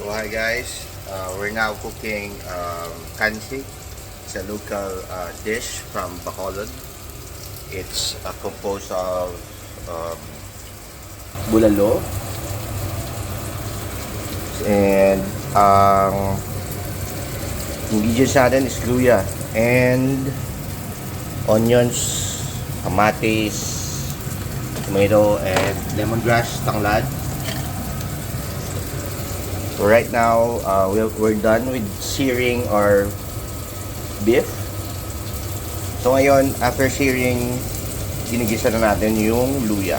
So hi guys, we're now cooking kansi. It's a local dish from Bacolod. It's composed of um, bulalo and ingredients natin is luya and onions, kamatis, tomato, and lemongrass, tanglad. So right now, we're done with searing our beef. So ngayon, after searing, ginigisa na natin yung luya.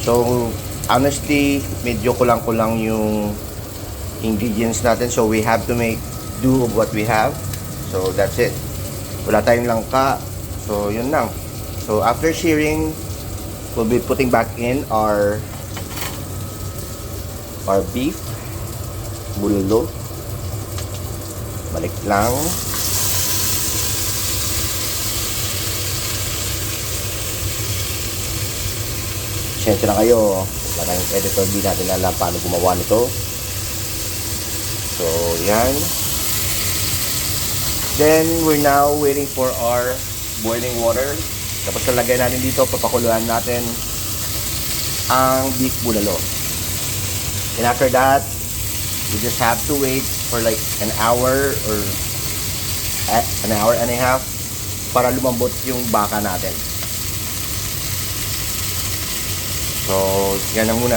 So honestly, medyo kulang-kulang yung ingredients natin. So we have to make do of what we have. So that's it. Wala tayong langka. So yun lang. So after searing, we'll be putting back in our beef. Bulalo. Balik lang. Sensya na kayo. Wala tayong editor. Di natin alam paano gumawa nito. So, yan. Then, we're now waiting for our boiling water. Tapos lalagay natin dito, papakuluan natin ang beef bulalo. And after that, we just have to wait for like an hour or an hour and a half para lumambot yung baka natin. So, yan na muna.